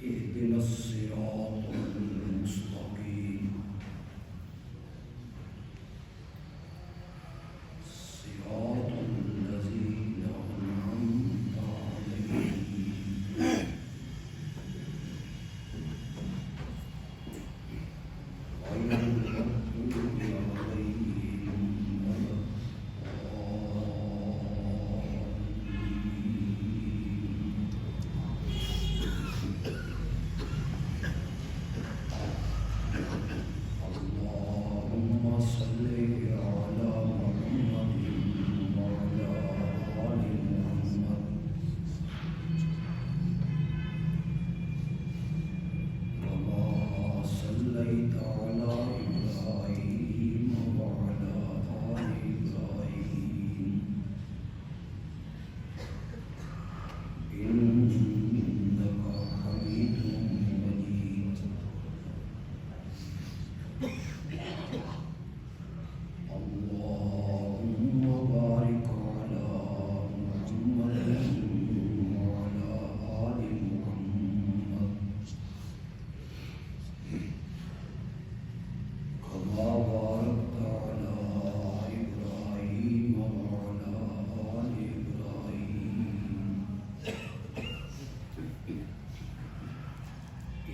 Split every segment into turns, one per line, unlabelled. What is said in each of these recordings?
اهدنا الصراط المستقيم صراط الذين أنعمت عليهم غير المغضوب عليهم ولا اللهم صل على محمد وعلى آل محمد كما صليت على إبراهيم وعلى آل إبراهيم إنك حميد مجيد اللهم بارك على محمد وعلى آل محمد كما باركت على إبراهيم وعلى آل إبراهيم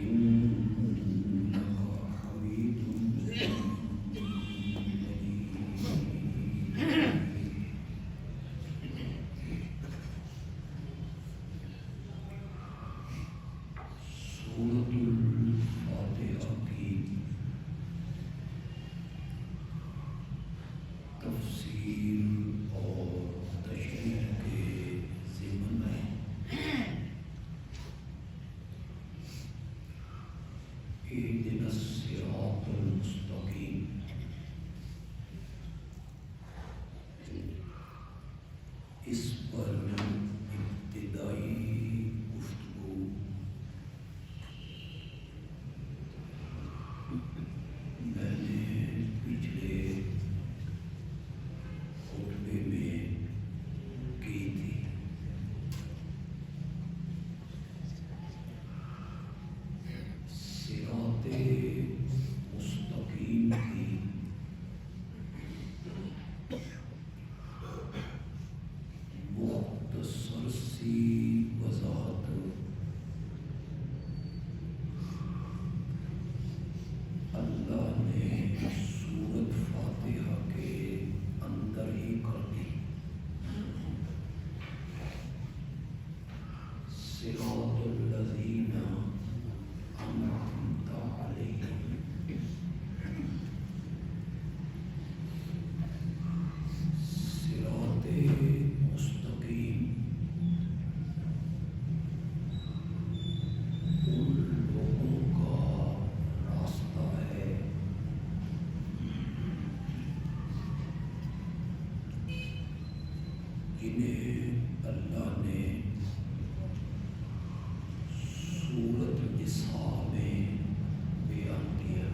إنك حميد مجيد سورة الفاتحة کی تفسیر اور تشریح کے ضمن میں اهدنا الصراط المستقيم اس پر ابتدائی گفتگو میں نے پچھلے خطبے میں کی تھی. صراط مستقیم کی مختصر سی وضاحت اللہ نے سورۃ فاتحہ کے اندر ہی کر دی. صراط الذین انعمت علیہم صراط مستقیم ان لوگوں کا راستہ ہے جنہیں اللہ نے سورۃ نساء میں بیان کیا،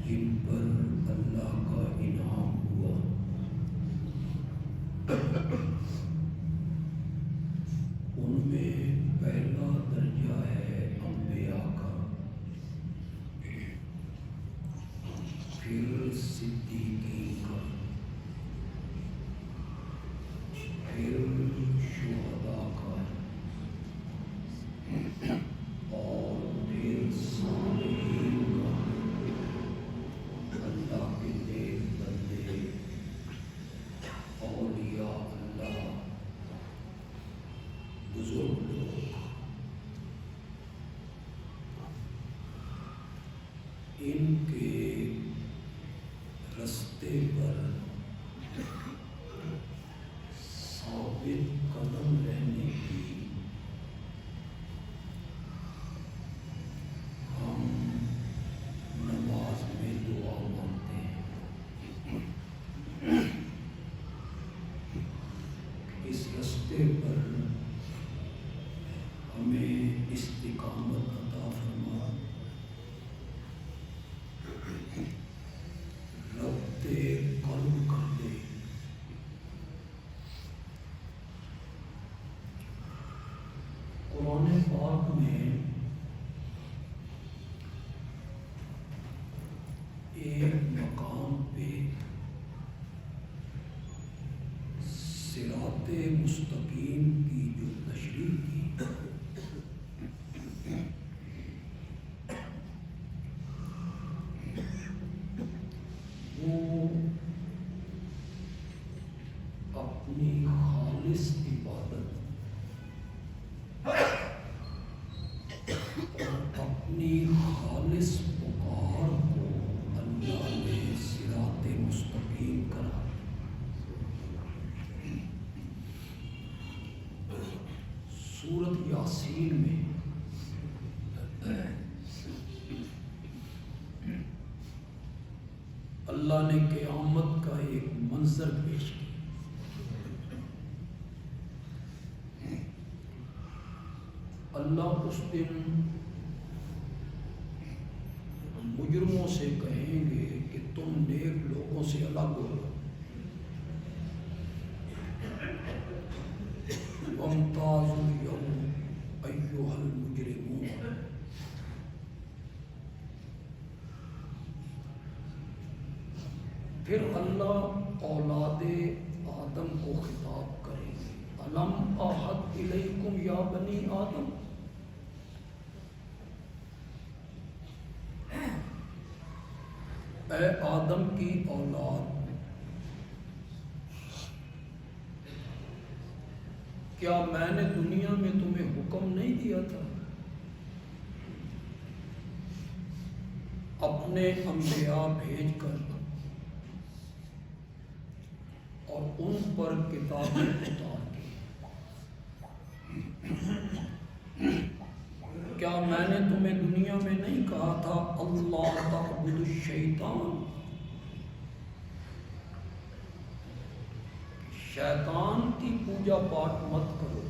جن پر اللہ کا انعام ہوا. ان میں پہلا درجہ ہے انبیاء کا، پھر صدیقین کا، پھر شہداء کا، اور پھر صالحین کا. اللہ کے نیک بندے، اولیاء اللہ، بزرگ لوگ، ان کے رستے پر ثابت قدم رہنے کی ہم نماز میں دعا مانگتے ہیں. اس رستے پر ہمیں استقامت عطا فرما. ربط قلب کر دے. صراط مستقیم کی جو تشریح کی وہ اپنی خالص عبادت اپنی خالص پکار کو اللہ نے صراط مستقیم کرا۔ سورۃ یاسین میں اللہ نے قیامت کا ایک منظر پیش کیا۔ اللہ اس دن مجرموں سے کہیں گے کہ تم نیک لوگوں سے الگ ہو، وامتازوا اليوم ایھا المجرمون۔ پھر اللہ اولاد آدم کو خطاب کریں گے، الم اعہد الیکم یا بنی آدم، اے آدم کی اولاد، کیا میں نے دنیا میں تمہیں حکم نہیں دیا تھا اپنے انبیاء بھیج کر اور ان پر کتابیں اتار کی؟ کیا میں نے تمہیں دنیا میں نہیں کہا تھا اللہ تعبد الشیطان، شیطان کی پوجا پاٹ مت کرو،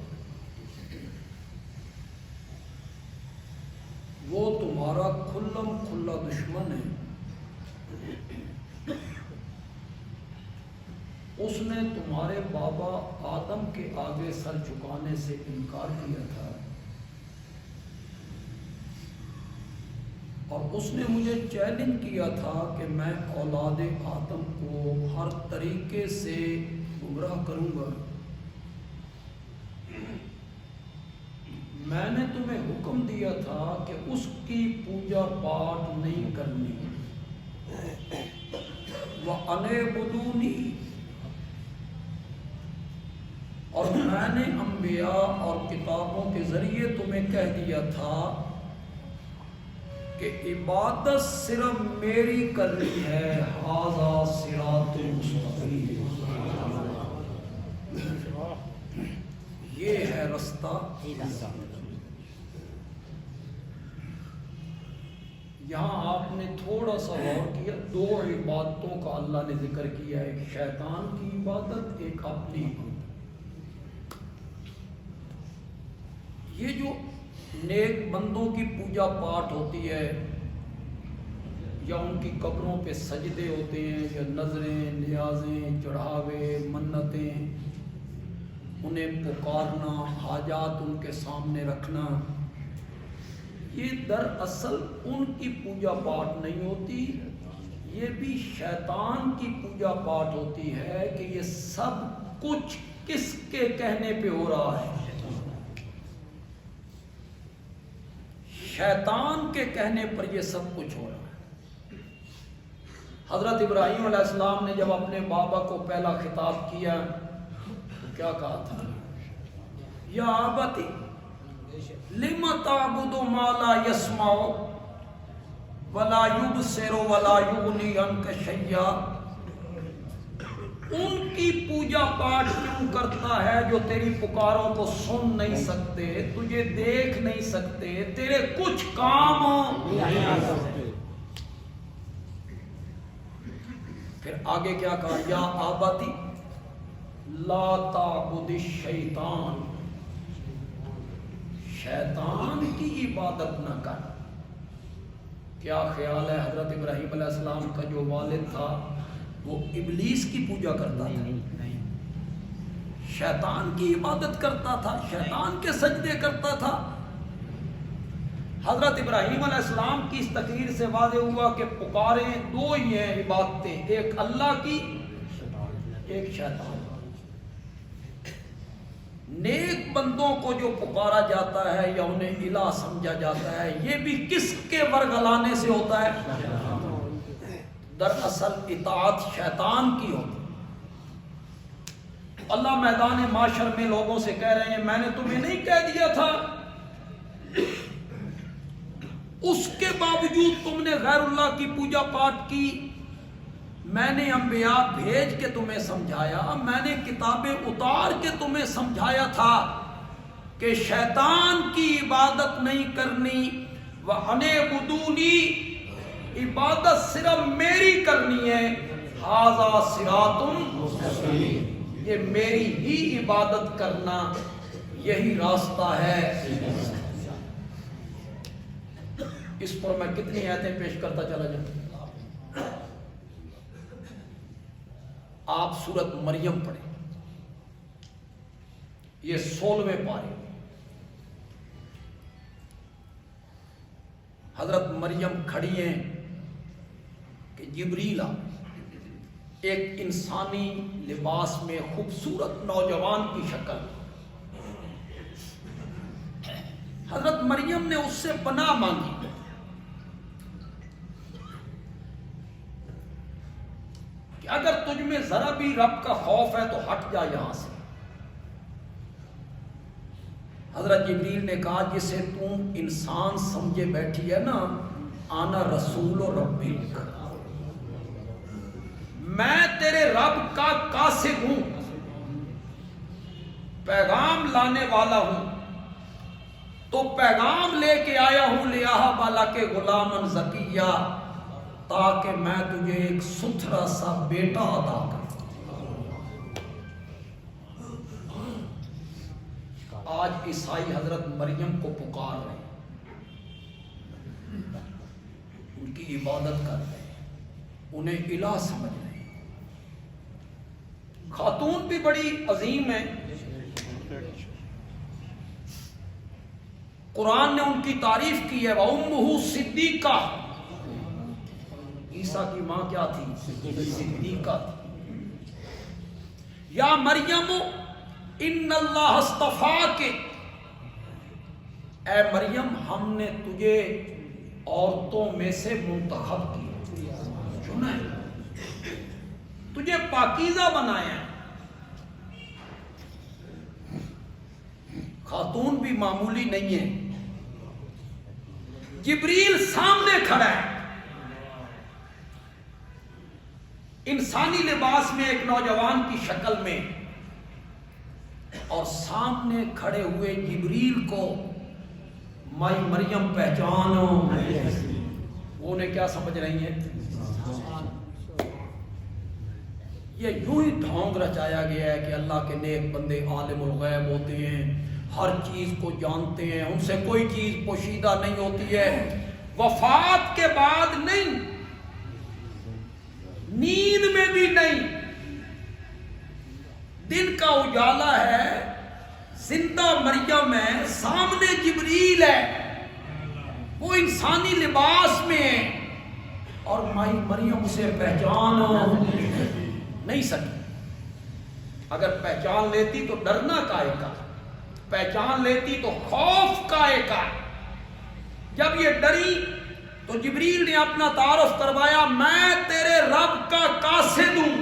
وہ تمہارا کھلم کھلا دشمن ہے، اس نے تمہارے بابا آدم کے آگے سر جھکانے سے انکار کیا تھا، اور اس نے مجھے چیلنج کیا تھا کہ میں اولاد آدم کو ہر طریقے سے گمراہ کروں گا۔ میں نے تمہیں حکم دیا تھا کہ اس کی پوجا پاٹ نہیں کرنی، وَأَنِ اعْبُدُونِی، اور میں نے انبیاء اور کتابوں کے ذریعے تمہیں کہہ دیا تھا کہ عبادت صرف میری کرنی ہے، ھذا صراط مستقیم، یہ ہے رستہ۔ یہاں آپ نے تھوڑا سا غور کیا، دو عبادتوں کا اللہ نے ذکر کیا، ایک شیطان کی عبادت، ایک اپنی عبادت۔ یہ جو نیک بندوں کی پوجا پاٹ ہوتی ہے، یا ان کی قبروں پہ سجدے ہوتے ہیں، یا نظریں، نیازیں، چڑھاوے، منتیں، انہیں پکارنا، حاجات ان کے سامنے رکھنا، یہ دراصل ان کی پوجا پاٹ نہیں ہوتی، یہ بھی شیطان کی پوجا پاٹ ہوتی ہے کہ یہ سب کچھ کس کے کہنے پہ ہو رہا ہے؟ شیطان کے کہنے پر یہ سب کچھ ہو رہا ہے۔ حضرت ابراہیم علیہ السلام نے جب اپنے بابا کو پہلا خطاب کیا تو کیا کہا تھا؟ یا ابتی لم تعبد ما لا يسمع ولا يبصر ولا يغني عنك شيئا، ان کی پوجا پاٹ کیوں کرتا ہے جو تیری پکاروں کو سن نہیں سکتے، تجھے دیکھ نہیں سکتے، تیرے کچھ کام نہیں آ سکتے؟ پھر آگے کیا کہا؟ یا آباتی لا تعبد الشیطان، شیطان کی عبادت نہ کر۔ کیا خیال ہے حضرت ابراہیم علیہ السلام کا جو والد تھا وہ ابلیس کی پوجا کرتا تھا؟ شیطان کی عبادت کرتا تھا، شیطان کے سجدے کرتا تھا۔ حضرت ابراہیم علیہ السلام کی اس تقریر سے واضح ہوا کہ پکاریں دو ہی ہیں عبادتیں، ایک اللہ کی، ایک شیطان۔ نیک بندوں کو جو پکارا جاتا ہے یا انہیں الہ سمجھا جاتا ہے یہ بھی کس کے ورگلانے سے ہوتا ہے؟ دراصل اطاعت شیطان کی ہوتی ہے۔ اللہ میدان معاشر میں لوگوں سے کہہ رہے ہیں میں نے تمہیں نہیں کہہ دیا تھا، اس کے باوجود تم نے غیر اللہ کی پوجا پاٹ کی، میں نے انبیاء بھیج کے تمہیں سمجھایا، میں نے کتابیں اتار کے تمہیں سمجھایا تھا کہ شیطان کی عبادت نہیں کرنی، وَأَنِعْبُدُونِی، عبادت صرف میری کرنی ہے، ھذا صراط مستقیم، یہ میری ہی عبادت کرنا یہی راستہ ہے۔ اس پر میں کتنی آیتیں پیش کرتا چلا جاؤں۔ آپ سورت مریم پڑھیں، یہ 16ویں پارے، حضرت مریم کھڑی ہیں کہ جبریل ایک انسانی لباس میں خوبصورت نوجوان کی شکل، حضرت مریم نے اس سے پناہ مانگی کہ اگر تجھ میں ذرا بھی رب کا خوف ہے تو ہٹ جا یہاں سے۔ حضرت جبریل نے کہا جسے تم انسان سمجھے بیٹھی ہے نا، آنا رسول و ربک، میں تیرے رب کا قاصد ہوں، پیغام لانے والا ہوں، تو پیغام لے کے آیا ہوں لیا بالا کے غلامن زکیہ، تاکہ میں تجھے ایک ستھرا سا بیٹا عطا کروں۔ آج عیسائی حضرت مریم کو پکار رہے ہیں، ان کی عبادت کر رہے ہیں، انہیں الہ سمجھ رہے ہیں۔ خاتون بھی بڑی عظیم ہے، قرآن نے ان کی تعریف کی ہے، وَأُمُّهُ صِدِّیقَةٌ، عیسیٰ کی ماں کیا تھی؟ صدیقہ تھی۔ یا مریم ان اللہ اصطفاک، اے مریم ہم نے تجھے عورتوں میں سے منتخب کیا، چنا ہے، تجھے پاکیزہ بنایا ہے۔ خاتون بھی معمولی نہیں ہے، جبریل سامنے کھڑا ہے، انسانی لباس میں ایک نوجوان کی شکل میں، اور سامنے کھڑے ہوئے جبریل کو مائی مریم پہچانو، وہ انہیں کیا سمجھ رہی ہیں؟ یہ یوں ہی ڈھونگ رچایا گیا ہے کہ اللہ کے نیک بندے عالم الغیب ہوتے ہیں، ہر چیز کو جانتے ہیں، ان سے کوئی چیز پوشیدہ نہیں ہوتی ہے، وفات کے بعد نہیں، نیند میں بھی نہیں، دن کا اجالا ہے، زندہ مریم ہے، سامنے جبریل ہے، وہ انسانی لباس میں، اور مائی مریم اسے پہچان نہیں سکی۔ اگر پہچان لیتی تو ڈرنا کائے کا، پہچان لیتی تو خوف کائے کا۔ جب یہ ڈری تو جبریل نے اپنا تعارف کروایا، میں تیرے رب کا قاصد ہوں،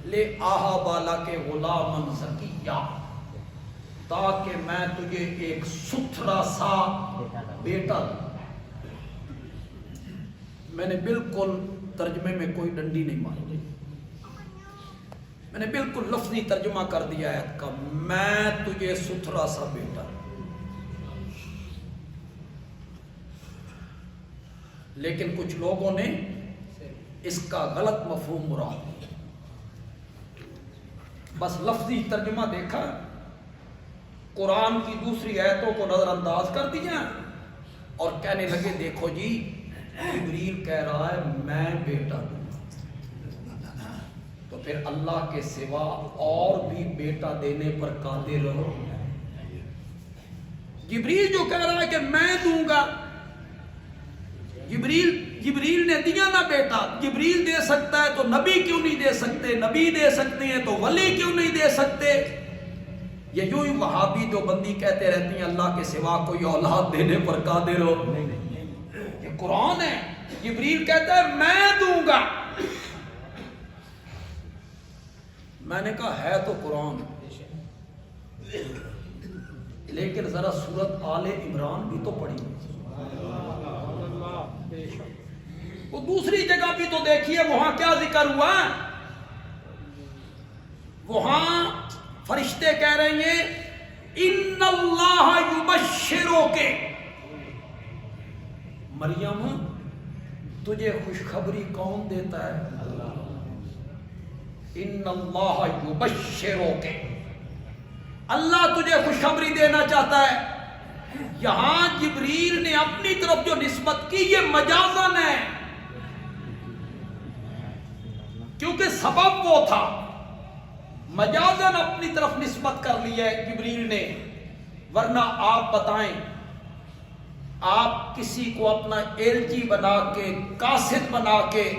لے آہا بالا کے غلامن زکیہ، تاکہ میں تجھے ایک ستھرا سا بیٹا دوں۔ میں نے بالکل ترجمے میں کوئی ڈنڈی نہیں ماری، میں نے بالکل لفظی ترجمہ کر دیا آیت کا، میں تجھے ستھرا سا بیٹا دوں۔ لیکن کچھ لوگوں نے اس کا غلط مفہوم مراد دیا، بس لفظی ترجمہ دیکھا، قرآن کی دوسری آیتوں کو نظر انداز کر دیا اور کہنے لگے دیکھو جی جبریل کہہ رہا ہے میں بیٹا دوں، تو پھر اللہ کے سوا اور بھی بیٹا دینے پر قادر ہو۔ جبریل جو کہہ رہا ہے کہ میں دوں گا، جبریل نے دیا نا بیٹا، جبریل دے سکتا ہے تو نبی کیوں نہیں دے سکتے؟ نبی دے سکتے ہیں تو ولی کیوں نہیں دے سکتے؟ یہ یوں ہی وہابی جو بندی کہتے رہتی ہیں اللہ کے سوا کوئی اولاد دینے پر قادر ہو. یہ قرآن ہے. جبریل کہتا ہے میں دوں گا. میں نے کہا ہے تو قرآن، لیکن ذرا سورت آل عمران بھی تو پڑھی، وہ دوسری جگہ بھی تو دیکھیے وہاں کیا ذکر ہوا. وہاں فرشتے کہہ رہے ہیں ان اللہ یبشروک، مریم تجھے خوشخبری کون دیتا ہے؟ ان اللہ یبشروک، اللہ تجھے خوشخبری دینا چاہتا ہے. یہاں جبریل نے اپنی طرف جو نسبت کی یہ مجازن ہے، کیونکہ سبب وہ تھا. مجازن اپنی طرف نسبت کر لی ہے جبریل نے. ورنہ آپ بتائیں، آپ کسی کو اپنا ایلچی بنا کے، قاصد بنا کے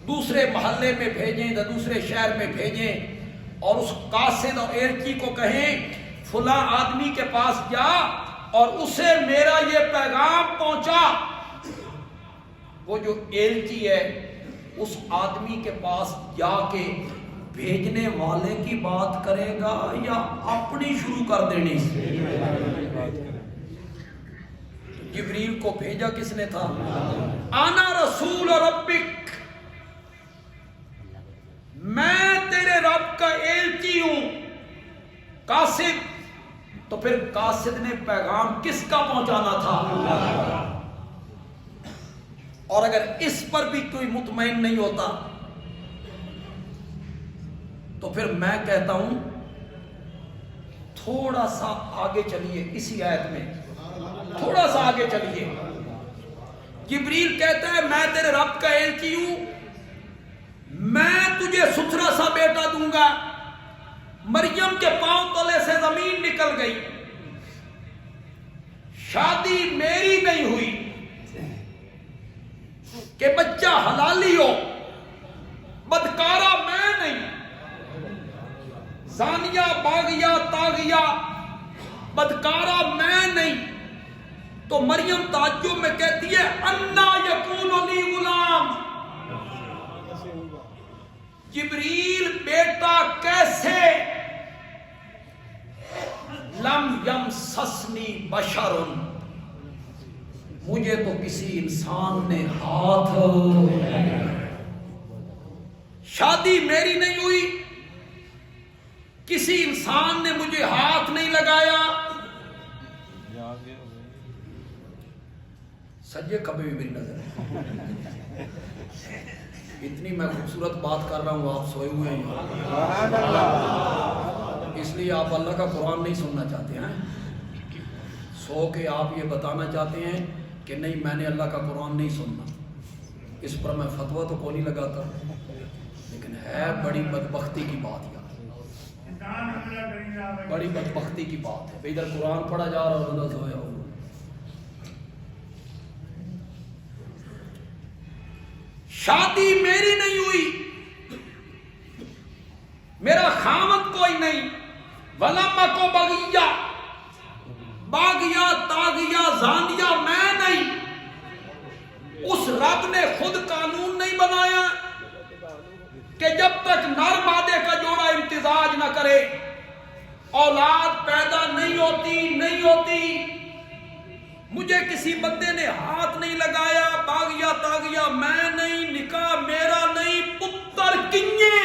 دوسرے محلے میں بھیجیں یا دوسرے شہر میں بھیجیں اور اس قاصد اور ایلچی کو کہیں فلاں آدمی کے پاس جا اور اسے میرا یہ پیغام پہنچا. وہ جو ایلچی ہے اس آدمی کے پاس جا کے بھیجنے والے کی بات کرے گا یا اپنی شروع کر دینی؟ جبریل کو بھیجا کس نے تھا؟ انا رسول ربک، میں تیرے رب کا ایلچی ہوں. قاصد، تو پھر قاصد نے پیغام کس کا پہنچانا تھا؟ اور اگر اس پر بھی کوئی مطمئن نہیں ہوتا تو پھر میں کہتا ہوں تھوڑا سا آگے چلیے. اسی آیت میں تھوڑا سا آگے چلیے. جبریل کہتا ہے میں تیرے رب کا ایلچی ہوں، میں تجھے ستھرا سا بیٹا دوں گا. مریم کے پاؤں تلے سے زمین نکل گئی. شادی میری نہیں ہوئی کہ بچہ حلالی ہو، بدکارہ میں نہیں، زانیہ باغیہ تاغیہ بدکارہ میں نہیں. تو مریم تعجب میں کہتی ہے انا یکون لی غلام، جبریل بیٹا کیسے؟ لم یمسسنی بشر، مجھے تو کسی انسان نے ہاتھ، شادی میری نہیں ہوئی، کسی انسان نے مجھے ہاتھ نہیں لگایا. سجے کبھی بھی میری نظر ہے. اتنی میں خوبصورت بات کر رہا ہوں، آپ سوئے ہوئے ہیں، اس لیے آپ اللہ کا قرآن نہیں سننا چاہتے ہیں. سو کے آپ یہ بتانا چاہتے ہیں کہ نہیں میں نے اللہ کا قرآن نہیں سننا. اس پر میں فتویٰ تو کوئی نہیں لگاتا، لیکن ہے بڑی بدبختی کی بات یار، بڑی بدبختی کی بات ہے. ادھر قرآن پڑھا جا رہا اور ادھر سویا ہو. شادی میری نہیں ہوئی، میرا خامد کوئی نہیں. ولما کو بغیہ، باغیہ تاغیہ زانیہ میں نہیں. اس رب نے خود قانون نہیں بنایا کہ جب تک نر مادے کا جوڑا امتزاج نہ کرے اولاد پیدا نہیں ہوتی. مجھے کسی بندے نے ہاتھ نہیں لگایا، باغیہ تاغیہ میں نہیں، نکاح میرا نہیں. پتر کنیے،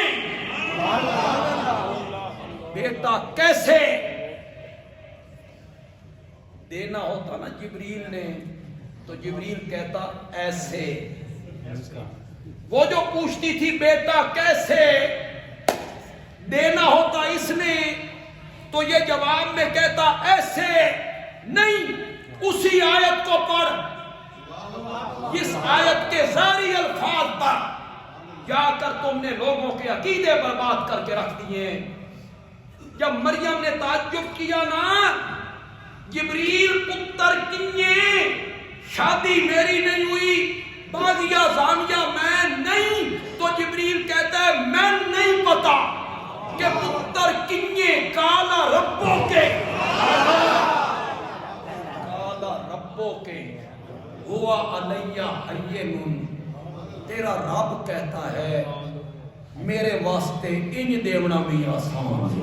بیٹا کیسے؟ دینا ہوتا نا جبریل نے تو جبریل کہتا ایسے. وہ جو پوچھتی تھی بیٹا کیسے، دینا ہوتا اس نے تو یہ جواب میں کہتا ایسے نہیں. اسی آیت کو پڑھ، اس آیت کے ظاہری الفاظ پر جا کر تم نے لوگوں کے عقیدے برباد کر کے رکھ دیے. جب مریم نے تعجب کیا نا جبریل پتر کنیے، شادی میری نہیں ہوئی، باغیہ زانیہ میں نہیں، تو جبریل کہتا ہے میں نہیں پتا کہ پتر کنیے. کالا رب ہوا علیہ ہین، تیرا رب کہتا ہے میرے واسطے انج دیونا بھی آسان۔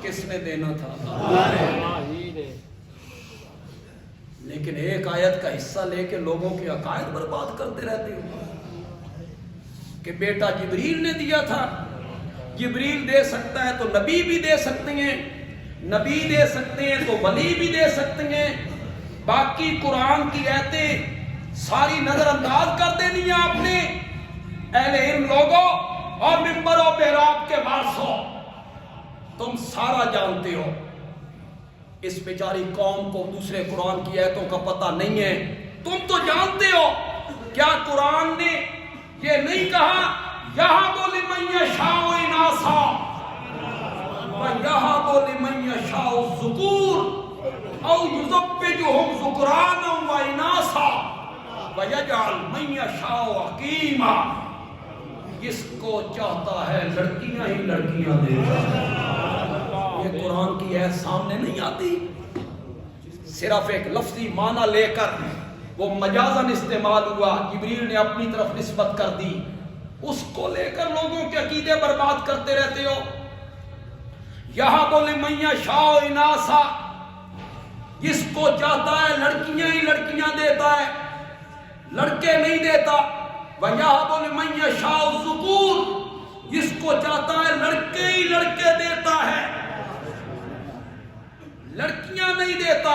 کس نے دینا تھا؟ لیکن ایک آیت کا حصہ لے کے لوگوں کے عقائد برباد کرتے رہتے ہو کہ بیٹا جبریل نے دیا تھا۔ جبریل دے سکتا ہے تو نبی بھی دے سکتے ہیں، نبی دے سکتے ہیں تو ولی بھی دے سکتے ہیں، باقی قرآن کی آیتیں ساری نظر انداز کر دینی ہے آپ نے۔ اہل علم لوگوں اور ممبر و محراب کے وارثوں، تم سارا جانتے ہو، اس بیچاری قوم کو دوسرے قرآن کی آیتوں کا پتہ نہیں ہے۔ تم تو جانتے ہو، کیا قرآن نے یہ نہیں کہا یَهَبُ لِمَن یَشَاءُ اِنَاثًا وَیَهَبُ لِمَن یَشَاءُ الذُّکُورَ اَوْ یُزَوِّجُهُمْ ذُکْرَانًا وَإِنَاثًا وَیَجْعَلُ مَن یَشَاءُ عَقِیمًا، جس کو چاہتا ہے لڑکیاں ہی لڑکیاں دیتا ہے۔ یہ قرآن کی آیت سامنے نہیں آتی، صرف ایک لفظی معنی لے کر وہ مجازن استعمال ہوا، جبریل نے اپنی طرف نسبت کر دی، اس کو لے کر لوگوں کے عقیدے برباد کرتے رہتے ہو۔ یَهَبُ لِمَن یَشَاءُ اِنَاثًا، جس کو چاہتا ہے لڑکیاں ہی لڑکیاں دیتا ہے، لڑکے نہیں دیتا۔ وَيَهَبُ لِمَن یَشَاءُ الذُّکُورَ، جس کو چاہتا ہے لڑکے ہی لڑکے دیتا ہے، لڑکیاں نہیں دیتا۔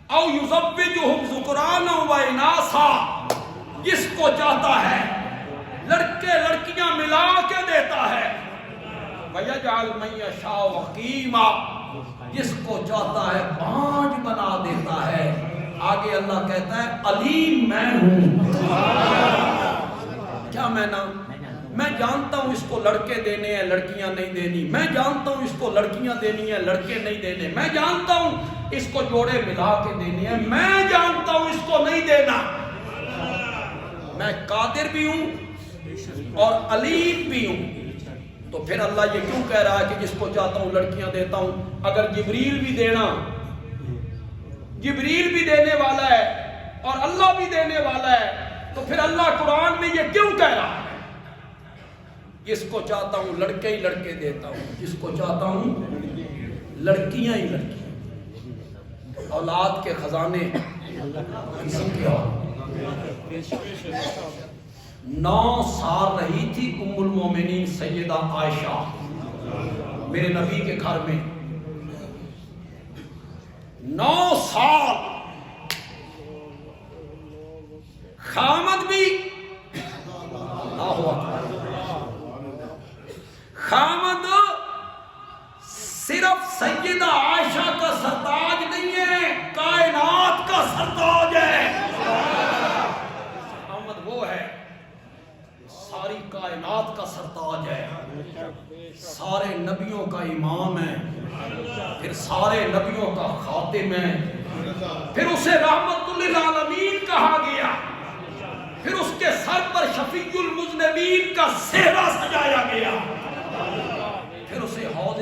اَوْ يُزَوِّجُهُمْ ذُکْرَانًا وَإِنَاثًا، جس کو چاہتا ہے لڑکے لڑکیاں ملا کے دیتا ہے۔ وَيَجْعَلُ مَن یَشَاءُ عَقِیمًا، جس کو چاہتا ہے بانجھ بنا دیتا ہے۔ آگے اللہ کہتا ہے علیم میں ہوں۔ کیا میں نام؟ میں جانتا ہوں اس کو لڑکے دینے ہیں لڑکیاں نہیں دینی، میں جانتا ہوں اس کو لڑکیاں دینی ہیں لڑکے نہیں دینے، میں جانتا ہوں اس کو جوڑے ملا کے دینے ہیں، میں جانتا ہوں اس کو نہیں دینا۔ میں قادر بھی ہوں اور علیم بھی ہوں۔ تو پھر اللہ یہ کیوں کہہ رہا ہے کہ جس کو چاہتا ہوں لڑکیاں دیتا ہوں؟ اگر جبریل بھی دینا، جبریل بھی دینے والا ہے اور اللہ بھی دینے والا ہے، تو پھر اللہ قرآن میں یہ کیوں کہہ رہا ہے جس کو چاہتا ہوں لڑکے ہی لڑکے دیتا ہوں، جس کو چاہتا ہوں لڑکیاں ہی لڑکیاں؟ اولاد کے خزانے کسی کے اور 9 سال رہی تھی ام المومنین سیدہ عائشہ میرے نبی کے گھر میں، 9 سال خامد بھی خامد صرف سیدہ عائشہ کا سرتاج نہیں ہے، کائنات کا سرتاج ہے۔ خامد وہ ہے ساری کائنات کا سرتاج ہے، سارے نبیوں کا امام ہے، پھر سارے نبیوں کا خاتم ہے، پھر اسے رحمت للعالمین کہا گیا، پھر اس کے سر پر شفیع المذنبین کا صحرا سجایا گیا، پھر اسے حوض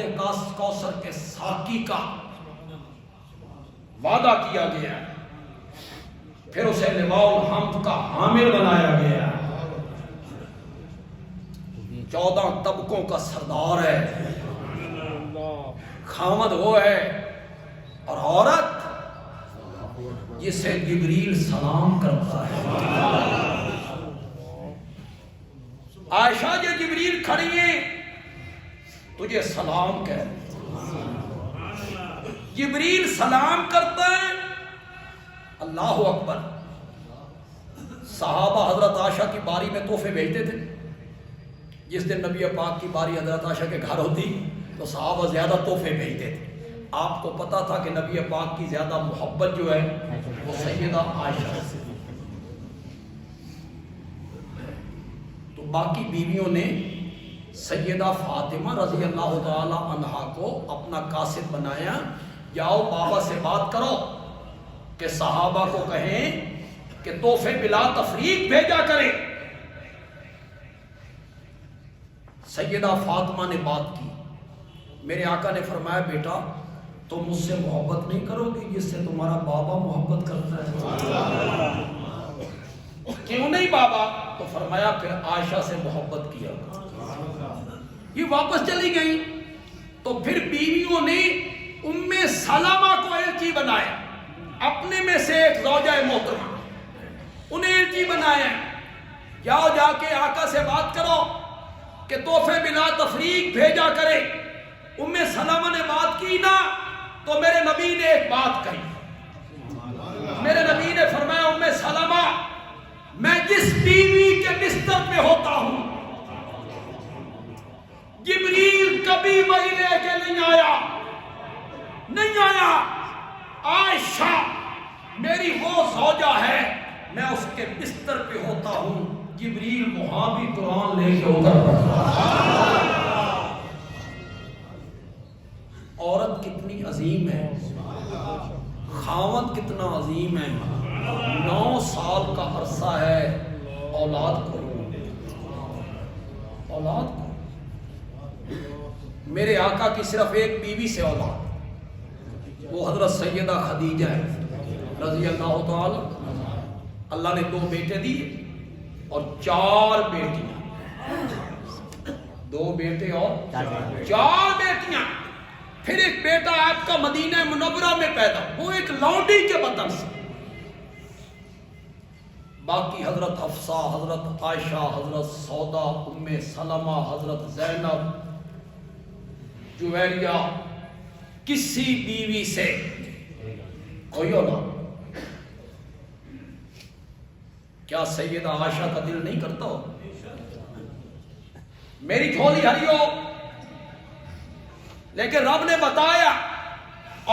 کوثر کے ساقی کا وعدہ کیا گیا، پھر اسے لواء الحمد کا حامل بنایا گیا، 14 طبقوں کا سردار ہے۔ خامد وہ ہے، اور عورت جسے جبریل سلام کرتا ہے۔ عائشہ جو جبریل کھڑی ہیں تجھے سلام کہتے، جبریل سلام کرتا ہے۔ اللہ اکبر۔ صحابہ حضرت عائشہ کی باری میں تحفے بھیجتے تھے، جس دن نبی پاک کی باری حضرت عائشہ کے گھر ہوتی تو صحابہ زیادہ تحفے بھیجتے تھے۔ آپ کو پتا تھا کہ نبی پاک کی زیادہ محبت جو ہے وہ سیدہ عائشہ سے، تو باقی بیویوں نے سیدہ فاطمہ رضی اللہ تعالی عنہا کو اپنا قاصد بنایا، جاؤ بابا سے بات کرو کہ صحابہ کو کہیں کہ تحفے بلا تفریق بھیجا کریں۔ سیدہ فاطمہ نے بات کی، میرے آقا نے فرمایا بیٹا تو مجھ سے محبت نہیں کرو گی جس سے تمہارا بابا محبت کرتا ہے؟ کیوں نہیں بابا؟ تو فرمایا پھر عائشہ سے محبت کیا۔ یہ واپس چلی گئی تو پھر بیویوں نے ام سلمہ کو ایلچی بنایا، اپنے میں سے ایک زوجہ محترمہ، انہیں ایلچی بنایا، جاؤ جا کے آقا سے بات کرو کہ تحفے بلا تفریق بھیجا کرے۔ ام سلمہ نے بات کی نا تو میرے نبی نے ایک بات کہی، میرے نبی نے فرمایا ام سلمہ میں جس بیوی کے بستر پہ ہوتا ہوں جبریل کبھی وہی لے کے نہیں آیا، عائشہ میری وہ زوجہ ہے، میں اس کے بستر پہ ہوتا ہوں، جبریل وہاں بھی قرآن لے کے اتر پڑتا۔ عورت کتنی عظیم ہے، خاوند کتنا عظیم ہے۔ 9 سال کا عرصہ ہے، اولاد کو میرے آقا کی صرف ایک بیوی سے اولاد، وہ حضرت سیدہ خدیجہ ہے رضی اللہ تعالی۔ اللہ نے 2 بیٹے دیے اور 4 بیٹیاں، 2 بیٹے اور 4 بیٹیاں۔ پھر ایک بیٹا آپ کا مدینہ منورہ میں پیدا، وہ ایک لونڈی کے بطن سے۔ باقی حضرت حفصہ، حضرت عائشہ، حضرت سودا، ام سلمہ، حضرت زینب، جویریہ، کسی بیوی سے کوئی اولاد۔ کیا سیدہ عائشہ کا دل نہیں کرتا ہو میری جھولی ہری ہو؟ لیکن رب نے بتایا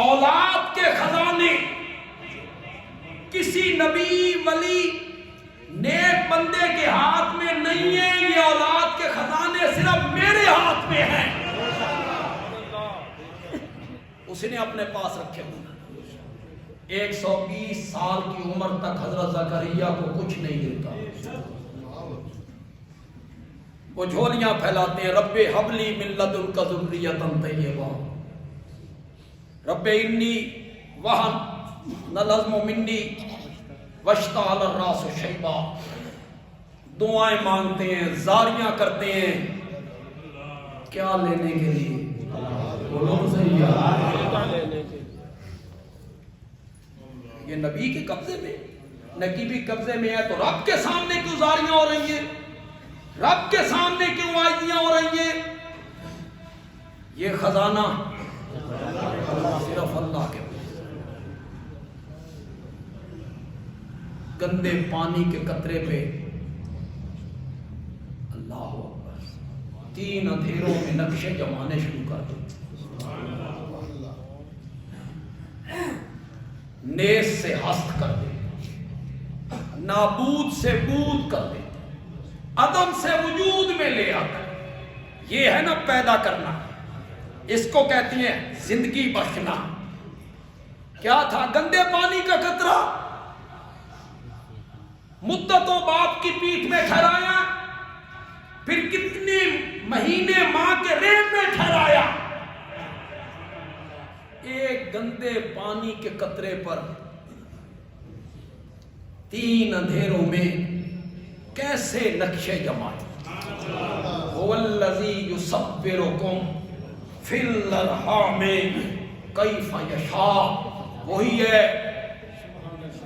اولاد کے خزانے کسی نبی ولی نیک بندے کے ہاتھ میں نہیں ہے، یہ اولاد کے خزانے صرف میرے ہاتھ میں ہیں۔ اس نے اپنے پاس رکھے ہوئے 120 سال کی عمر تک حضرت زکریا کو کچھ نہیں دیتا، وہ جھولیاں پھیلاتے ہیں، رب حبلی من لدنک ذریۃ طیبہ، رب انی وہن نظم منی واشتعل الراس شیبا، دعائیں مانگتے ہیں، زاریاں کرتے ہیں، کیا لینے کے لیے؟ یہ نبی کے قبضے میں، نبی قبضے میں ہے تو رب کے سامنے کیوں زاریاں ہو رہی ہیں؟ رب کے سامنے کیوں عاجزیاں ہو رہی ہیں؟ یہ خزانہ صرف اللہ کے پاس۔ گندے پانی کے قطرے پہ اللہ اکبر 3 اندھیروں میں نقشے جمانے شروع کر دیتے، نیز سے ہست کر دیتے، نابود سے بود کر دیتے، عدم سے وجود میں لے آتا۔ یہ ہے نا پیدا کرنا، اس کو کہتی ہیں زندگی بخشنا۔ کیا تھا؟ گندے پانی کا قطرہ، مدتوں باپ کی پیٹھ میں ٹھہرایا، پھر کتنے مہینے ماں کے ریڑھ میں ٹھہرایا، ایک گندے پانی کے قطرے پر 3 اندھیروں میں کیسے نقشے جمائے۔ هو الذی یصورکم فی الارحام کیف یشاء، وہی ہے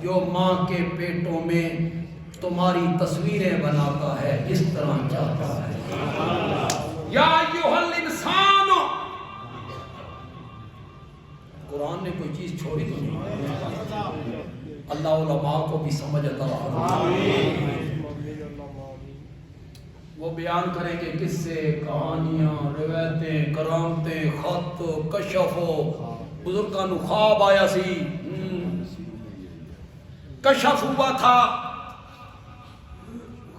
جو ماں کے پیٹوں میں تمہاری تصویریں بناتا ہے جس طرح چاہتا ہے۔ یا ایھا الانسان، قرآن نے کوئی چیز چھوڑی تو نہیں۔ اللہ علماء کو بھی سمجھ عطا فرمائے، وہ بیان کریں کہ قصے، کہانیاں، روایتیں، کرامتیں، خط، کشف، بزرگاں نو خواب آیا سی، کشف ہوا تھا،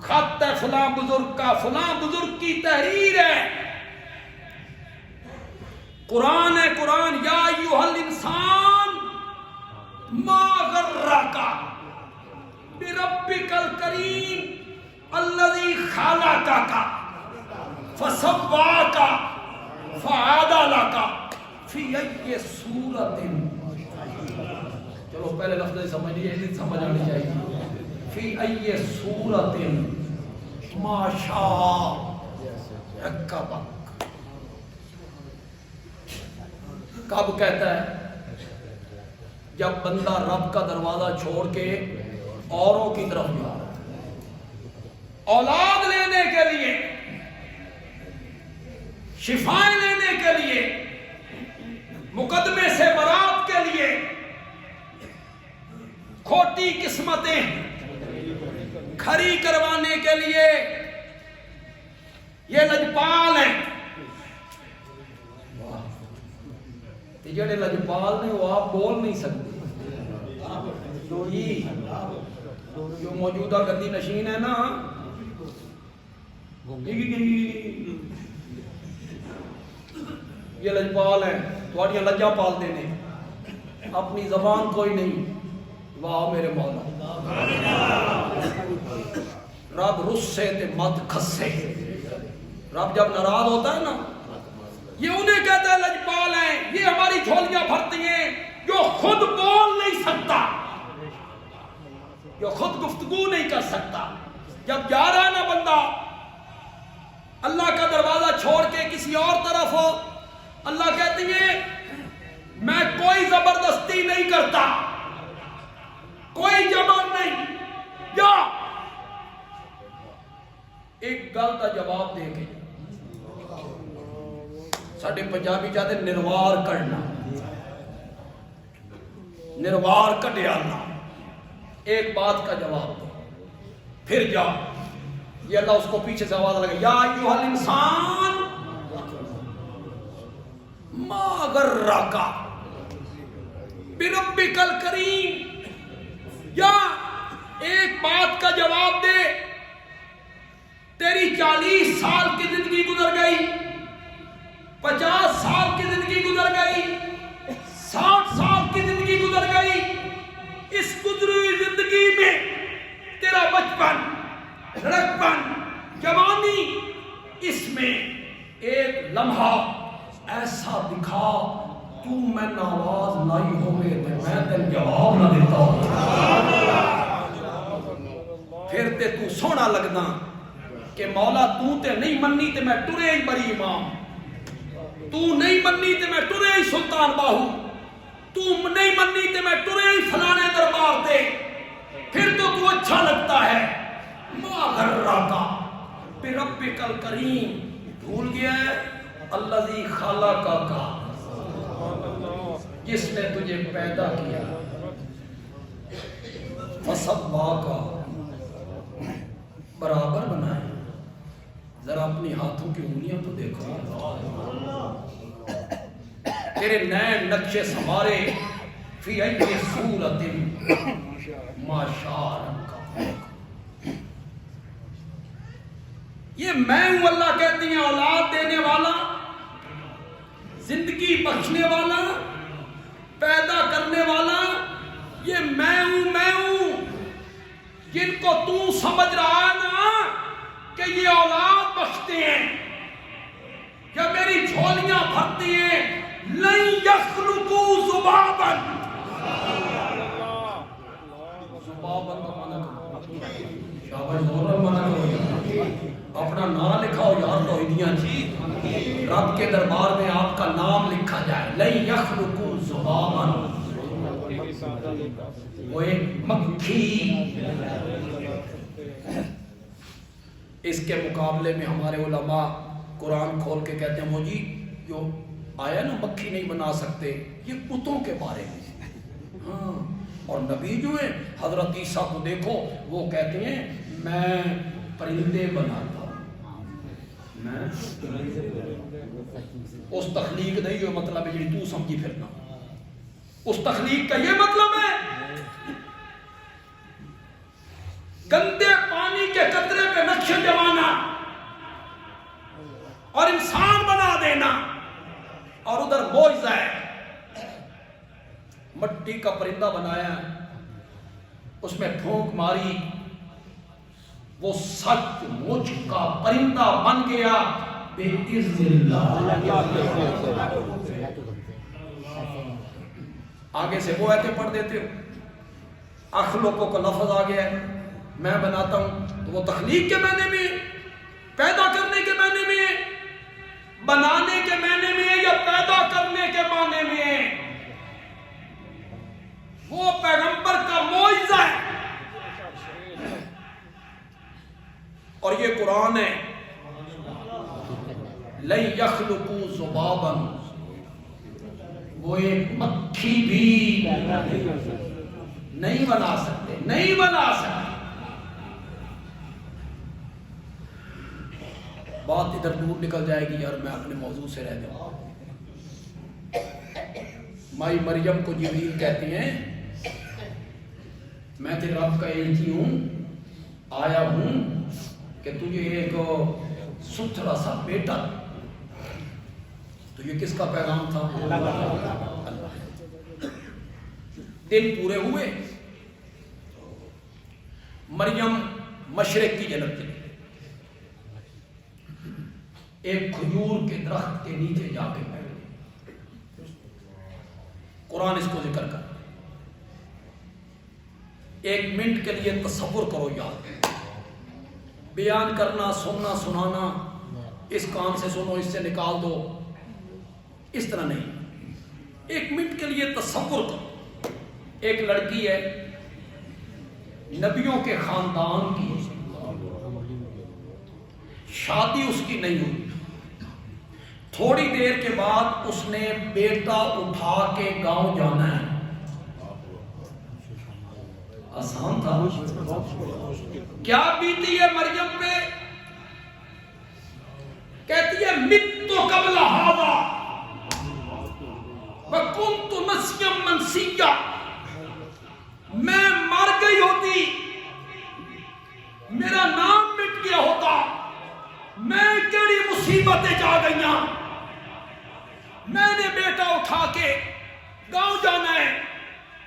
خط ہے فلاں بزرگ کا، فلاں بزرگ کی تحریر ہے، قرآن ہے قرآن۔ یا ایھا الانسان ما غرک بربک الکریم الذی خلقک فسواک فعدلک فی فی ای صورت، چلو پہلے لفظ سمجھ لیے، نہیں سمجھ آنی چاہیے. فی ای صورت ما شاء رکبک. کب کہتا ہے؟ جب بندہ رب کا دروازہ چھوڑ کے اوروں کی طرف جا رہا ہے، اولاد لینے کے لیے، شفائیں لینے کے لیے، مقدمے سے برات کے لیے، کھوٹی قسمتیں کھری کروانے کے لیے. یہ لجپال ہیں. جڑے لجپال نے وہ آپ بول نہیں سکتے. جو موجودہ گدی نشین ہے نا، یہ لجپال ہیں، تھوڑی لجا پال دینے، اپنی زبان کوئی نہیں. واہ میرے مولا، رب رسے تے مت کھسے. رب جب ناراض ہوتا ہے نا، یہ انہیں کہتا ہے لجپال ہیں. یہ ہماری جھولیاں بھرتی ہیں جو خود بول نہیں سکتا، جو خود گفتگو نہیں کر سکتا. جب جا رہا ہے نا بندہ اللہ کا دروازہ چھوڑ کے کسی اور طرف ہو، اللہ کہتی ہے میں کوئی زبردستی نہیں کرتا، کوئی جبر نہیں. یا ایک گل کا جواب دے کے ساڈے پنجابی چاہتے نروار کرنا، نروار کٹیا نا. ایک بات کا جواب دے پھر جا. یہ اللہ اس کو پیچھے سے آواز لگا، یا ایھا الانسان ما غرک بربک الکریم. یا ایک بات کا جواب دے، تیری 40 سال کی زندگی گزر گئی، 50 سال کی زندگی گزر گئی، 60 سال کی زندگی گزر گئی. اس گزری ہوئی زندگی میں تیرا بچپن، لڑکپن، جوانی، اس میں ایک لمحہ ایسا دکھا تو میں ناراض نہیں ہوئے تو میں تین جواب نہ دیتا ہوں. پھر تے تو سونا لگنا کہ مولا تو تے نہیں مننی تے میں ٹرے ہی بری امام، تو نہیں مننی تے میں ٹرے ہی سلطان باہو، تو نہیں مننی تے میں ٹرے ہی فلانے دربار دے. پھر تو اچھا لگتا ہے. ما غرک بربک الکریم. بھول گیا ہے الذی خلقک، جس نے تجھے پیدا کیا، فسواک، برابر بنائے. ذرا اپنی ہاتھوں کی انگلیاں تو دیکھو، تیرے نئے نقشے سنوارے. فی ای صورت ما شاء رکبک. یہ میں ہوں اللہ کہتی ہیں، اولاد دینے والا، زندگی بخشنے والا، پیدا کرنے والا. یہ میں ہوں، میں ہوں. جن کو تو سمجھ رہا ہے نا کہ یہ اولاد بخشتے ہیں یا میری جھولیاں بھرتی ہیں، لن یخلقوا ذبابا. ذبابا کا معنی شاباش، زور معنی کرو. اپنا نام لکھاؤ یار توحیدیاں جی، رب کے دربار میں آپ کا نام لکھا جائے. لن یخلقوا ذبابا، وہ ایک مکھی. اس کے مقابلے میں ہمارے علماء قرآن کھول کے کہتے ہیں وہ جی جو آیا نا مکھی نہیں بنا سکتے، یہ بتوں کے بارے میں. ہاں، اور نبی جو ہے حضرت عیسیٰ کو دیکھو، وہ کہتے ہیں میں پرندے بناتا ہوں. میں اس تخلیق نہیں جو مطلب ہے جی تو سمجھی پھرنا، اس تخلیق کا یہ مطلب ہے گندے پانی کے قطرے پہ نقش جمانا اور انسان بنا دینا. اور ادھر معجزہ ہے، مٹی کا پرندہ بنایا، اس میں پھونک ماری، وہ سچ مجھ کا پرندہ بن گیا بِإِذْنِ اللَّهِ. آگے سے وہ ایتے پڑھ دیتے ہو. اخلقو کا لفظ آ گیا ہے، میں بناتا ہوں، تو وہ تخلیق کے معنی میں، پیدا کرنے کے معنی میں، بنانے کے معنی میں، یا پیدا کرنے کے معنی میں. وہ پیغمبر کا معجزہ ہے. اور یہ قرآن ہے، لَن يَخْلُقُوا ذُبَابًا، وہ ایک مکھی بھی نہیں بنا سکتے، نہیں بنا سکتے. بات ادھر دور نکل جائے گی یار، میں اپنے موضوع سے رہ جاؤں. مائی مریم کو جبریل کہتی ہیں میں تیرے رب کا ایلچی ہوں، آیا ہوں کہ تجھے ایک ستھرا سا بیٹا. تو یہ کس کا پیغام تھا؟ اللہ. دن پورے ہوئے، مریم مشرق کی جنت چلی، ایک کھجور کے درخت کے نیچے جا کے بیٹھ گئی. قرآن اس کو ذکر کر، ایک منٹ کے لیے تصور کرو یار. بیان کرنا، سننا، سنانا، اس کان سے سنو، اس سے نکال دو، اس طرح نہیں. ایک منٹ کے لیے تصور کرو، ایک لڑکی ہے نبیوں کے خاندان کی، شادی اس کی نہیں ہوئی، تھوڑی دیر کے بعد اس نے بیٹا اٹھا کے گاؤں جانا ہے. آسان تھا؟ کیا بیتی ہے مریم پہ؟ کہتی ہے مت قبل ھذا وکنت نسیا منسیا، میں مر گئی ہوتی، میرا نام مٹ گیا ہوتا، میں کیڑی مصیبتیں جا گئیاں، میں نے بیٹا اٹھا کے گاؤں جانا ہے،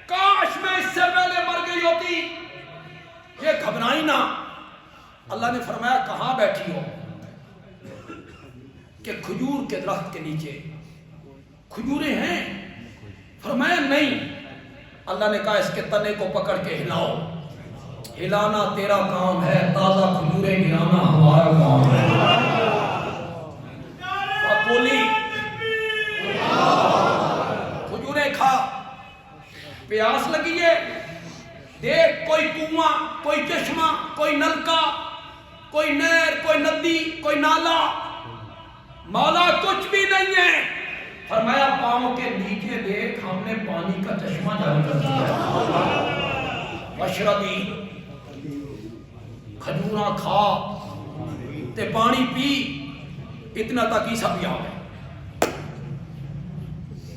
کاش میں اس سے پہلے مر گئی ہوتی. یہ گھبرائی نہ. اللہ نے فرمایا کہاں بیٹھی ہو؟ کہ کھجور کے درخت کے نیچے. کھجوریں ہیں؟ فرمایا نہیں. اللہ نے کہا اس کے تنے کو پکڑ کے ہلاؤ. ہلانا تیرا کام ہے، تازہ کھجوریں گرانا ہمارا کام ہے. اب بولی کھجوریں کھا، پیاس لگی ہے، دیکھ کوئی کنواں، کوئی چشمہ، کوئی نلکا، کوئی نہر، کوئی ندی، کوئی نالا. مولا کچھ بھی نہیں ہے. فرمایا پاؤں کے نیچے دیکھ، ہم نے پانی کا چشمہ جاری کر دیا. وشربی، کھجوراں کھا تے پانی پی، اتنا تک ہی سب یاد ہے.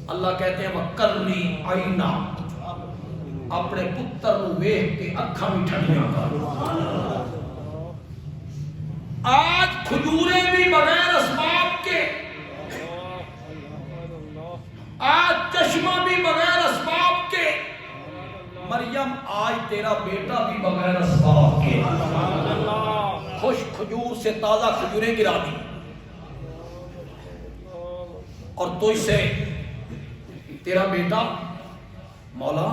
اللہ کہتے ہیں وَقَرِّ عَيْنَا، اپنے پتر نو ویکھ کے اکھاں بھی ٹھنڈیاں کر. آج کھجوریں بھی بغیر اسباب کے، آج چشمہ بھی بغیر اسباب کے. مریم آج تیرا بیٹا بھی بغیر اسباب کے. خوش کھجور سے تازہ کھجوریں گرا دی، اور تو اس سے تیرا بیٹا مولا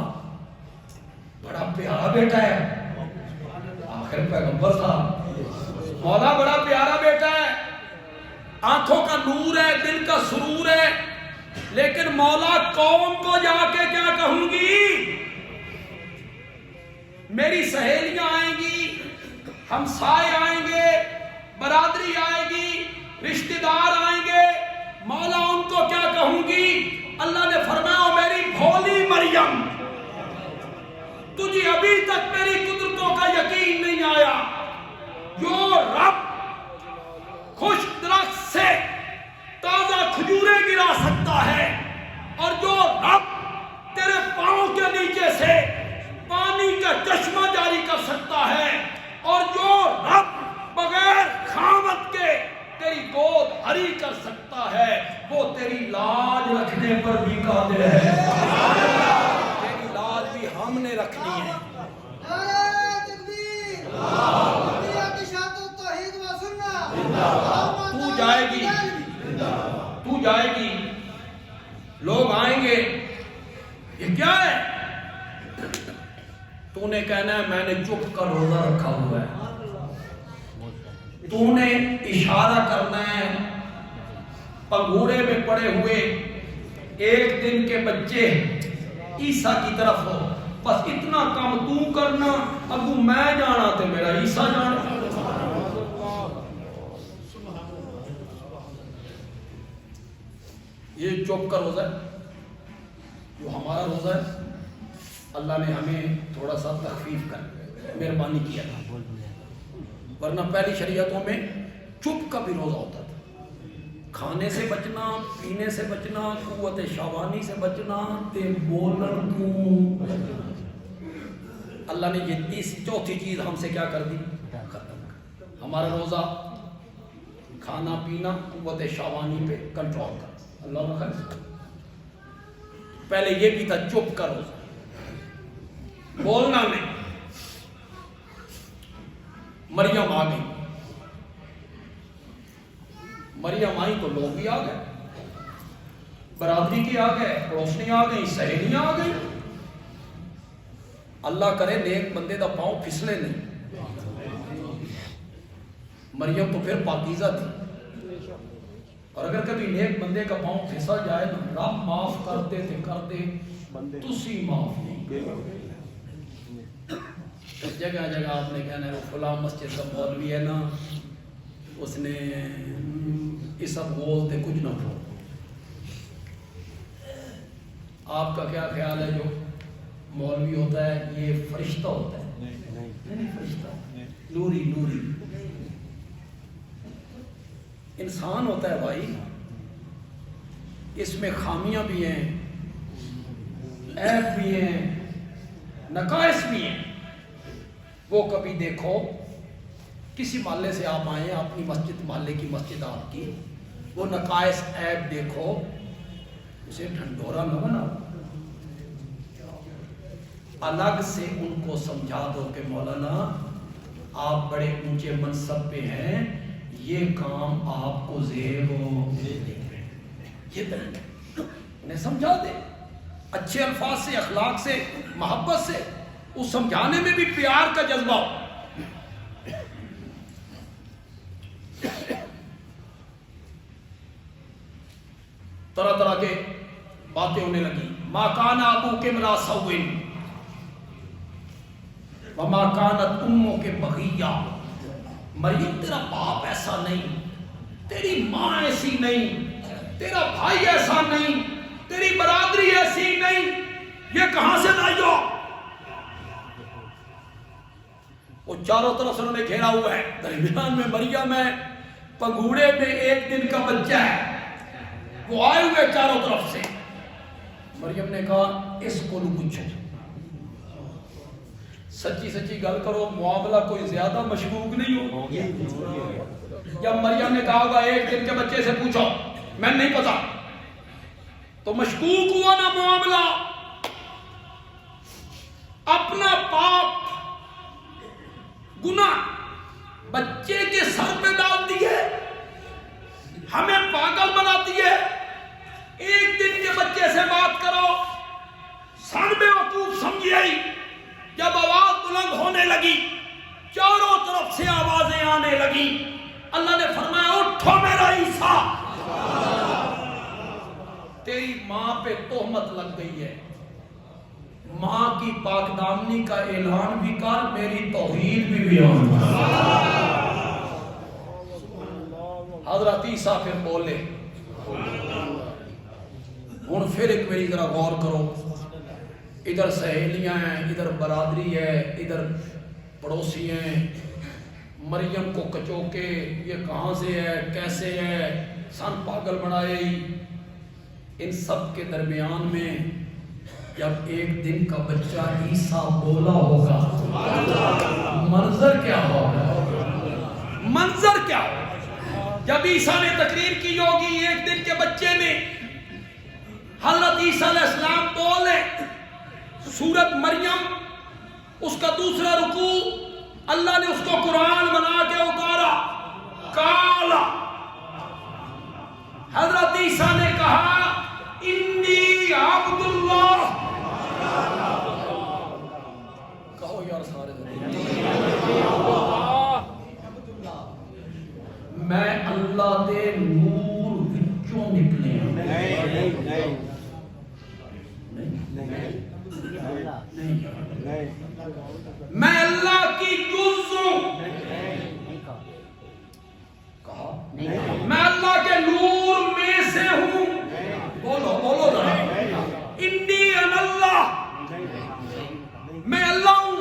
بڑا پیارا بیٹا ہے، آخر پیغمبر تھا. مولا بڑا پیارا بیٹا ہے، آنکھوں کا نور ہے، دل کا سرور ہے، لیکن مولا قوم کو جا کے کیا کہوں گی؟ میری سہیلیاں آئیں گی، ہمسائے آئیں گے، برادری آئے گی، رشتہ دار آئیں گے، مولا ان کو کیا کہوں گی؟ اللہ نے فرمایا میری بھولی مریم، تجھے ابھی تک میری قدرتوں کا یقین نہیں آیا. جو رب خشک درخت سے تازہ کھجوریں گرا سکتا ہے، اور جو رب تیرے پاؤں کے نیچے سے پانی کا چشمہ جاری کر سکتا ہے، اور جو رب بغیر خامت کے تیری گود ہری کر سکتا ہے، وہ تیری لاج رکھنے پر بھی قادر ہے. تیری لاج بھی ہم نے رکھنی ہے. تو جائے گی لوگ آئیں گے یہ کیا ہے؟ تو نے کہنا ہے میں نے چپ کر روزہ رکھا ہوا ہے۔ تو نے اشارہ کرنا ہے پنگھوڑے میں پڑے ہوئے ایک دن کے بچے عیسیٰ کی طرف ہو، بس اتنا کام تو کرنا، ابو میں جانا تے میرا عیسیٰ جانا۔ یہ چپ کا روزہ ہے جو ہمارا روزہ ہے، اللہ نے ہمیں تھوڑا سا تخفیف کر مہربانی کیا تھا، ورنہ پہلی شریعتوں میں چپ کا بھی روزہ ہوتا تھا۔ کھانے سے بچنا، پینے سے بچنا، قوت شہوانی سے بچنا، تے بولن کو۔ اللہ نے یہ چوتھی چیز ہم سے کیا کر دی؟ ختم۔ ہمارا روزہ کھانا پینا، قوت شہوانی پہ کنٹرول کر، اللہ نے خیر۔ پہلے یہ بھی تھا چپ کا روزہ، بولنا نہیں۔ مریم آ گئی، مریم آئی تو لوگ بھی آ گئے، برادری کی آ گئے، پڑوسنی آ گئی، سہیلیاں آ گئی۔ اللہ کرے نیک بندے دا پاؤں پھسلے نہیں۔ مریم تو پھر پاکیزہ تھی، اور اگر کبھی نیک بندے کا پاؤں پھسل جائے نا، رب معاف کرتے تھے کر دے، تسی معاف نہیں۔ جگہ جگہ آپ نے کہنا ہے وہ فلاں مسجد کا مولوی ہے نا، اس نے یہ سب بولتے کچھ نہ ہو۔ آپ کا کیا خیال ہے جو مولوی ہوتا ہے یہ فرشتہ ہوتا ہے؟ نہیں فرشتہ، نوری نوری انسان ہوتا ہے بھائی، اس میں خامیاں بھی ہیں، عیب بھی ہیں، نقائص بھی ہیں۔ وہ کبھی دیکھو کسی محلے سے آپ آئیں، اپنی مسجد محلے کی مسجد آپ کی، وہ نقائص عیب دیکھو، اسے ڈھنڈورا نہ بناؤ، الگ سے ان کو سمجھا دو کہ مولانا آپ بڑے اونچے منصب پہ ہیں، یہ کام آپ کو زیب ہو، یہ انہیں سمجھا دے اچھے الفاظ سے، اخلاق سے، محبت سے، اس سمجھانے میں بھی پیار کا جذبہ ہو۔ طرح طرح کے باتیں ہونے لگی، ما کان ابوک امرا سوء وما کانت امک بغیہ، مریم تیرا باپ ایسا نہیں، تیری ماں ایسی نہیں، تیرا بھائی ایسا نہیں، تیری برادری ایسی نہیں، یہ کہاں سے لائی ہو؟ وہ چاروں طرف سے انہوں نے گھیرا ہوا ہے، درمیان میں مریم ہے، پنگھوڑے میں ایک دن کا بچہ ہے، وہ آئے ہوئے چاروں طرف سے۔ مریم نے کہا اس کو نہ پوچھو، سچی سچی گل کرو، معاملہ کوئی زیادہ مشکوک نہیں ہو۔ جب مریم نے کہا ہوگا ایک دن کے بچے سے پوچھو، میں نہیں پتا، تو مشکوک ہوا نا معاملہ۔ اپنا پاپ گناہ بچے کے سر پہ ڈال دیے، ہمیں پاگل بناتی ہے۔ ایک دن کے بچے سے بات کرو، سن بے وقوف سمجھی آئی۔ جب آواز بلند ہونے لگی، چاروں طرف سے آوازیں آنے لگی، اللہ نے فرمایا اٹھو میرا عیسیٰ، تیری ماں پہ تہمت لگ گئی ہے، ماں کی پاک دامنی کا اعلان بھی کر، میری توحید بھی بیان کر۔ حضرت عیسیٰ پھر بولے، ہن پھر ایک میری ذرا غور کرو، ادھر سہیلیاں ہیں، ادھر برادری ہے، ادھر پڑوسی ہیں، مریم کو کچوکے یہ کہاں سے ہے، کیسے ہے، سن پاگل بنائے۔ ان سب کے درمیان میں جب ایک دن کا بچہ عیسیٰ بولا ہوگا، منظر کیا ہوگا؟ منظر کیا ہوگا؟ جب عیسیٰ نے تقریر کی ہوگی ایک دن کے بچے نے، حضرت عیسیٰ علیہ السلام بولے، سورت مریم اس کا دوسرا رکوع، اللہ نے اس کو قرآن بنا کے اتارا، کالا، حضرت عیسیٰ نے کہا انی نکلے ہیں؟ میں اللہ کی جز ہوں، کہا میں اللہ کے نور میں سے ہوں، بولو بولو ذرا، انی ان اللہ، میں اللہ ہوں،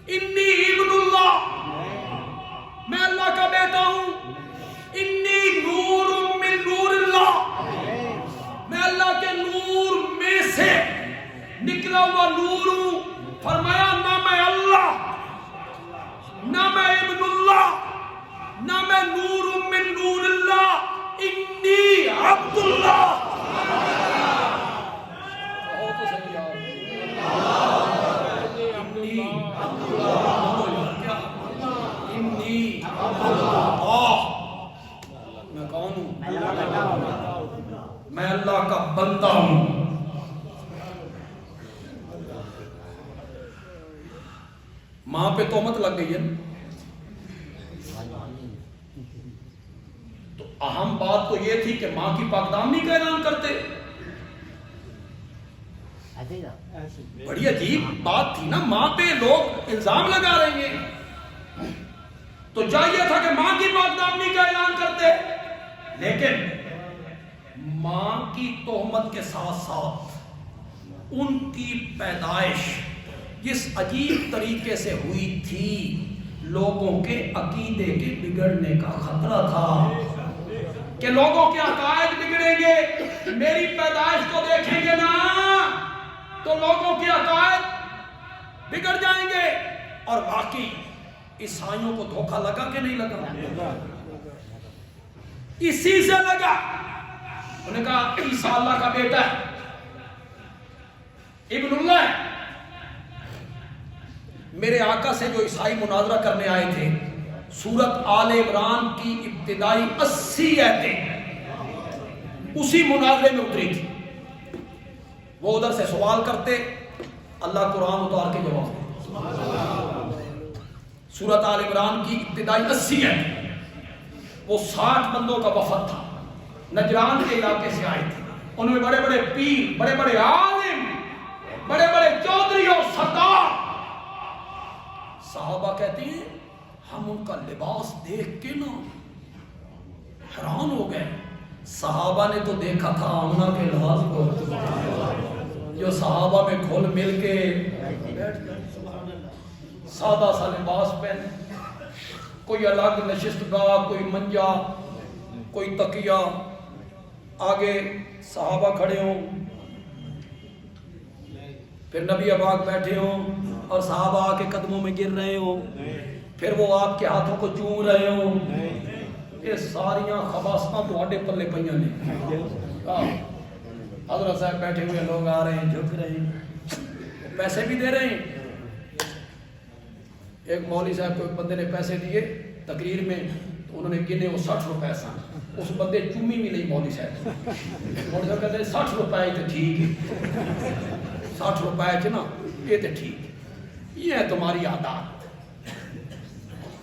انی ابن اللہ، میں اللہ کا بیٹا ہوں، انی نور من نور اللہ، میں اللہ کے نور میں سے نکلا ہوا نور ہوں۔ فرمایا نہ میں اللہ، نہ میں ابن اللہ، نہ میں نور من نور اللہ، انی عبد اللہ۔ کہو تو صحیح یار، انی عبد اللہ، انی عبد اللہ، میں کون ہوں؟ میں اللہ کا بندہ ہوں۔ ماں پہ تہمت لگ گئی ہے، تو اہم بات تو یہ تھی کہ ماں کی پاکدامنی کا اعلان کرتے۔ بڑی عجیب بات تھی نا، ماں پہ لوگ الزام لگا رہے ہیں، تو چاہیے تھا کہ ماں کی پاکدامنی کا اعلان کرتے، لیکن ماں کی تہمت کے ساتھ ساتھ ان کی پیدائش جس عجیب طریقے سے ہوئی تھی، لوگوں کے عقیدے کے بگڑنے کا خطرہ تھا کہ لوگوں کے عقائد بگڑیں گے، میری پیدائش کو دیکھیں گے نا تو لوگوں کے عقائد بگڑ جائیں گے۔ اور باقی عیسائیوں کو دھوکہ لگا کہ نہیں لگا؟ اسی سے لگا۔ انہوں نے کہا عیسیٰ اللہ کا بیٹا ہے، ابن اللہ ہے۔ میرے آقا سے جو عیسائی مناظرہ کرنے آئے تھے، سورت آل عمران کی ابتدائی 80 آیتیں اسی مناظرے میں اتری تھی۔ وہ ادھر سے سوال کرتے، اللہ قرآن اتار کے جواب دے۔ سورت آل عمران کی ابتدائی 80 آیتیں، وہ 60 بندوں کا وفد تھا، نجران کے علاقے سے آئے تھے۔ ان میں بڑے بڑے پیر، بڑے بڑے عالم، بڑے بڑے چودھری اور سردار۔ صحابہ کہتے ہیں ہم ان کا لباس دیکھ کے نا حیران ہو گئے۔ صحابہ نے تو دیکھا تھا آمنہ کے لحاظ کو، جو صحابہ میں کھل مل کے سادہ سا لباس پہنے، کوئی الگ نشست گاہ، کوئی منجا، کوئی تکیہ، آگے صحابہ کھڑے ہوں، پھر نبی اباک بیٹھے ہوں اور صحابہ آ کے قدموں میں گر رہے ہوں، پھر وہ آپ کے ہاتھوں کو چوم رہے ہوں۔ یہ ساریاں خباستاں تو آڈے پلے پہیاں نے۔ حضرت صاحب بیٹھے ہوئے لوگ آ رہے ہیں، جھک رہے ہیں، پیسے بھی دے رہے ہیں۔ ایک مولوی صاحب کو ایک بندے نے پیسے دیے تقریر میں، تو انہوں نے گنے وہ 60 روپے سن۔ اس بندے چومی بھی نہیں مولوی صاحب، مولوی صاحب کہتے ہیں 60 روپے تو ٹھیک ہے، 60 روپے چ نا یہ تو ٹھیک ہے، یہ ہے تمہاری عادات،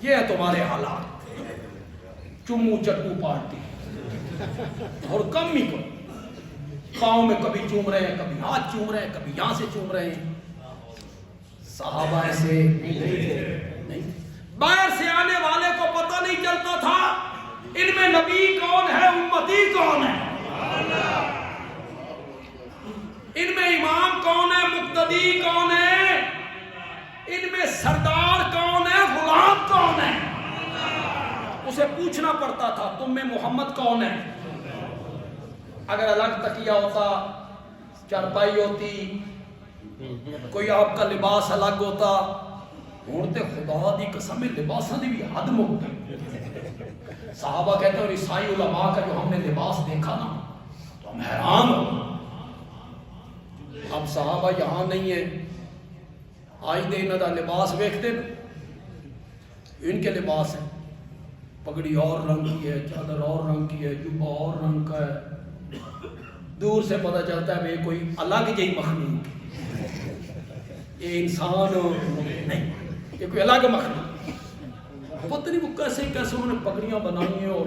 یہ ہے تمہارے حالات، چمو چٹو پارٹی، اور کم ہی کو پاؤں میں کبھی چوم رہے ہیں، کبھی ہاتھ چوم رہے ہیں، کبھی یہاں سے چوم رہے ہیں۔ صحابہ ایسے نہیں، باہر سے آنے والے کو پتہ نہیں چلتا تھا ان میں نبی کون ہے، امتی کون ہے، ان میں امام کون ہے، مقتدی کون ہے، ان میں سردار کون ہے، غلام کون ہے۔ اسے پوچھنا پڑتا تھا تم میں محمد کون ہے۔ اگر الگ تکیہ ہوتا، چارپائی ہوتی، کوئی آپ کا لباس الگ ہوتا، ہوتے خدا دی قسم لباساں دی بھی حد مکتی۔ صحابہ کہتے ہیں اور عیسائی علماء کا جو ہم نے لباس دیکھا نا تو ہم حیران ہو۔ اب صحابہ یہاں نہیں ہیں، آج دے انہاں دا لباس ویکھتے نا، ان کے لباس ہیں، پگڑی اور رنگ کی ہے، چادر اور رنگ کی ہے، جبہ اور رنگ کا ہے، دور سے پتہ چلتا ہے بھئی کوئی الگ جہی مخلوق، یہ انسان نہیں، یہ کوئی الگ مخلوق۔ پتہ نہیں وہ کیسے کیسے انہوں نے پگڑیاں بنائی ہیں اور